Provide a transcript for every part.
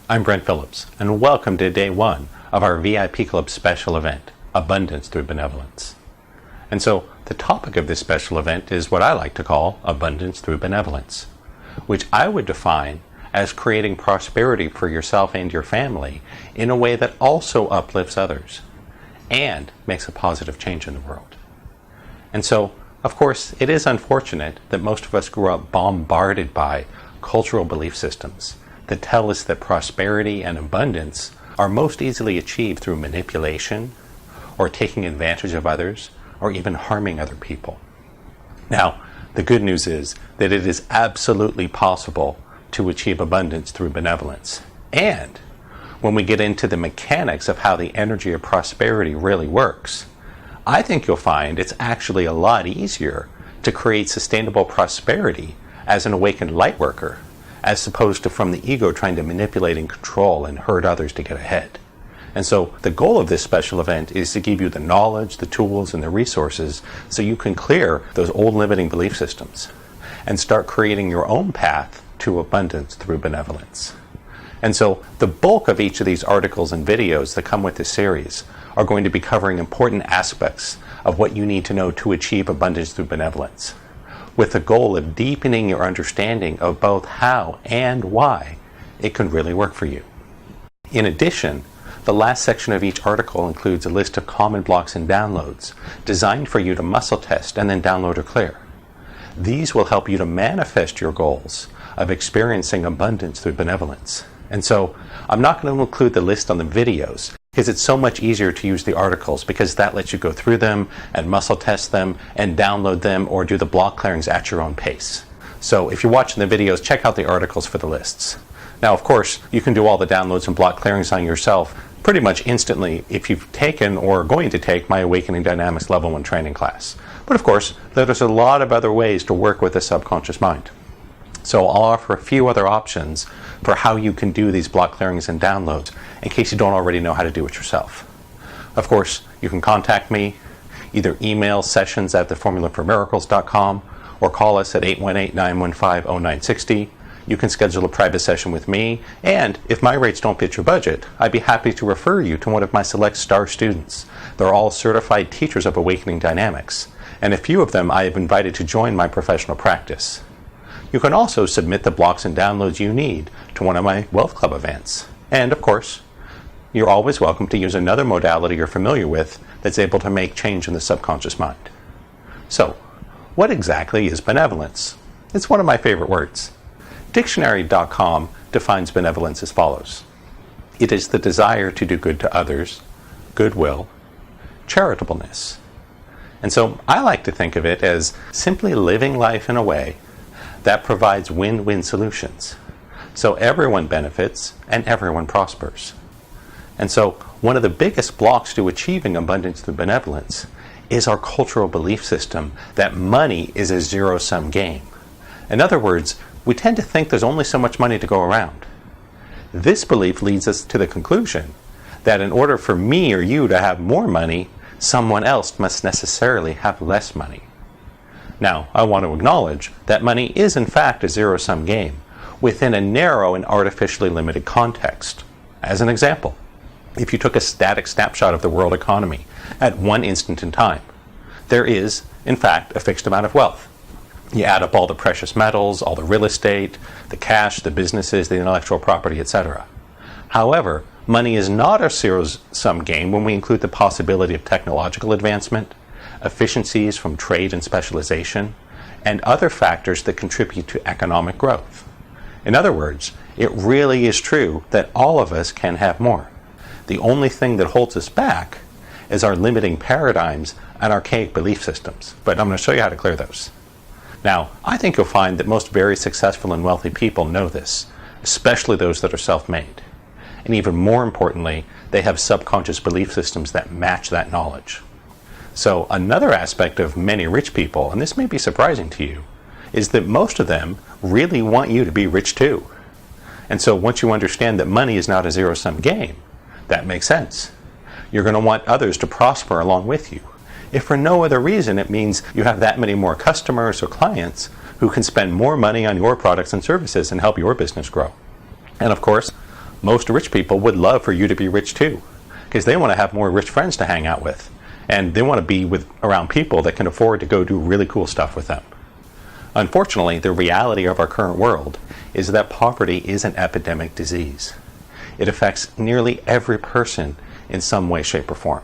I'm Brent Phillips, and welcome to day one of our VIP Club special event, Abundance Through Benevolence. And so, the topic of this special event is what I like to call Abundance Through Benevolence, which I would define as creating prosperity for yourself and your family in a way that also uplifts others and makes a positive change in the world. And so, of course, it is unfortunate that most of us grew up bombarded by cultural belief systems that tell us that prosperity and abundance are most easily achieved through manipulation or taking advantage of others or even harming other people. Now, the good news is that it is absolutely possible to achieve abundance through benevolence. And when we get into the mechanics of how the energy of prosperity really works, I think you'll find it's actually a lot easier to create sustainable prosperity as an awakened light worker, as opposed to from the ego trying to manipulate and control and hurt others to get ahead. And so the goal of this special event is to give you the knowledge, the tools, and the resources so you can clear those old limiting belief systems and start creating your own path to abundance through benevolence. And so the bulk of each of these articles and videos that come with this series are going to be covering important aspects of what you need to know to achieve abundance through benevolence, with the goal of deepening your understanding of both how and why it can really work for you. In addition, the last section of each article includes a list of common blocks and downloads designed for you to muscle test and then download or clear. These will help you to manifest your goals of experiencing abundance through benevolence. And so I'm not going to include the list on the videos because it's so much easier to use the articles, because that lets you go through them and muscle test them and download them or do the block clearings at your own pace. So if you're watching the videos, check out the articles for the lists. Now, of course, you can do all the downloads and block clearings on yourself pretty much instantly if you've taken or are going to take my Awakening Dynamics Level 1 training class. But of course, there's a lot of other ways to work with the subconscious mind. So I'll offer a few other options for how you can do these block clearings and downloads in case you don't already know how to do it yourself. Of course, you can contact me, either email sessions@theformulaformiracles.com or call us at 818-915-0960. You can schedule a private session with me, and if my rates don't fit your budget, I'd be happy to refer you to one of my select STAR students. They're all certified teachers of Awakening Dynamics, and a few of them I have invited to join my professional practice. You can also submit the blocks and downloads you need to one of my Wealth Club events. And of course, you're always welcome to use another modality you're familiar with that's able to make change in the subconscious mind. So, what exactly is benevolence? It's one of my favorite words. Dictionary.com defines benevolence as follows. It is the desire to do good to others, goodwill, charitableness. And so I like to think of it as simply living life in a way that provides win-win solutions. So everyone benefits and everyone prospers. And so one of the biggest blocks to achieving abundance through benevolence is our cultural belief system that money is a zero-sum game. In other words, we tend to think there's only so much money to go around. This belief leads us to the conclusion that in order for me or you to have more money, someone else must necessarily have less money. Now, I want to acknowledge that money is in fact a zero-sum game within a narrow and artificially limited context. As an example, if you took a static snapshot of the world economy at one instant in time, there is, in fact, a fixed amount of wealth. You add up all the precious metals, all the real estate, the cash, the businesses, the intellectual property, etc. However, money is not a zero-sum game when we include the possibility of technological advancement, efficiencies from trade and specialization, and other factors that contribute to economic growth. In other words, it really is true that all of us can have more. The only thing that holds us back is our limiting paradigms and archaic belief systems. But I'm going to show you how to clear those. Now, I think you'll find that most very successful and wealthy people know this, especially those that are self-made. And even more importantly, they have subconscious belief systems that match that knowledge. So another aspect of many rich people, and this may be surprising to you, is that most of them really want you to be rich too. And so once you understand that money is not a zero-sum game, that makes sense. You're going to want others to prosper along with you. If for no other reason, it means you have that many more customers or clients who can spend more money on your products and services and help your business grow. And of course, Most rich people would love for you to be rich too, because they want to have more rich friends to hang out with, and they want to be around people that can afford to go do really cool stuff with them. Unfortunately, the reality of our current world is that poverty is an epidemic disease. It affects nearly every person in some way, shape, or form.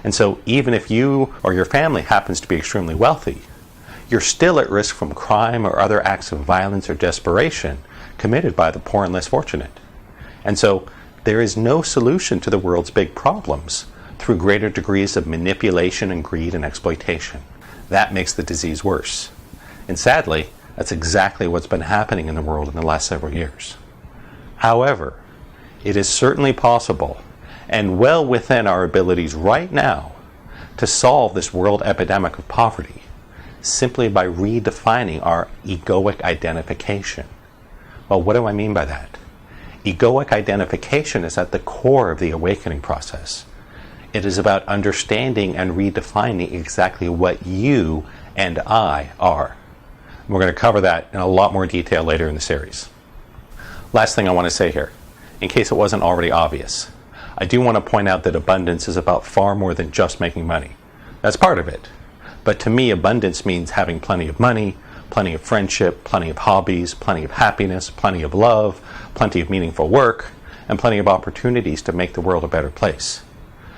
And so even if you or your family happens to be extremely wealthy, you're still at risk from crime or other acts of violence or desperation committed by the poor and less fortunate. And so there is no solution to the world's big problems through greater degrees of manipulation and greed and exploitation. That makes the disease worse. And sadly, that's exactly what's been happening in the world in the last several years. However, it is certainly possible and well within our abilities right now to solve this world epidemic of poverty simply by redefining our egoic identification. Well, what do I mean by that? Egoic identification is at the core of the awakening process. It is about understanding and redefining exactly what you and I are. We're going to cover that in a lot more detail later in the series. Last thing I want to say here, in case it wasn't already obvious, I do want to point out that abundance is about far more than just making money. That's part of it. But to me, abundance means having plenty of money, plenty of friendship, plenty of hobbies, plenty of happiness, plenty of love, plenty of meaningful work, and plenty of opportunities to make the world a better place.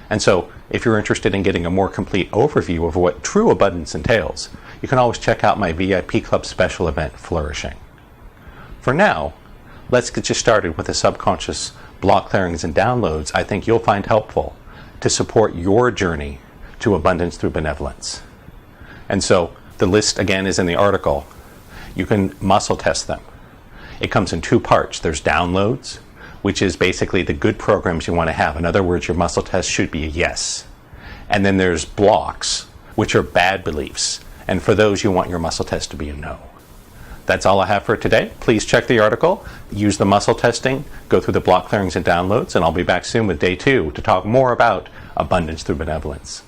And so, if you're interested in getting a more complete overview of what true abundance entails, you can always check out my VIP Club special event, Flourishing. For now, let's get you started with the subconscious block clearings and downloads I think you'll find helpful to support your journey to abundance through benevolence. And so, the list again is in the article. You can muscle test them. It comes in two parts. There's downloads, which is basically the good programs you want to have. In other words, your muscle test should be a yes. And then there's blocks, which are bad beliefs. And for those, you want your muscle test to be a no. That's all I have for today. Please check the article, use the muscle testing, go through the block clearings and downloads, and I'll be back soon with day 2 to talk more about abundance through benevolence.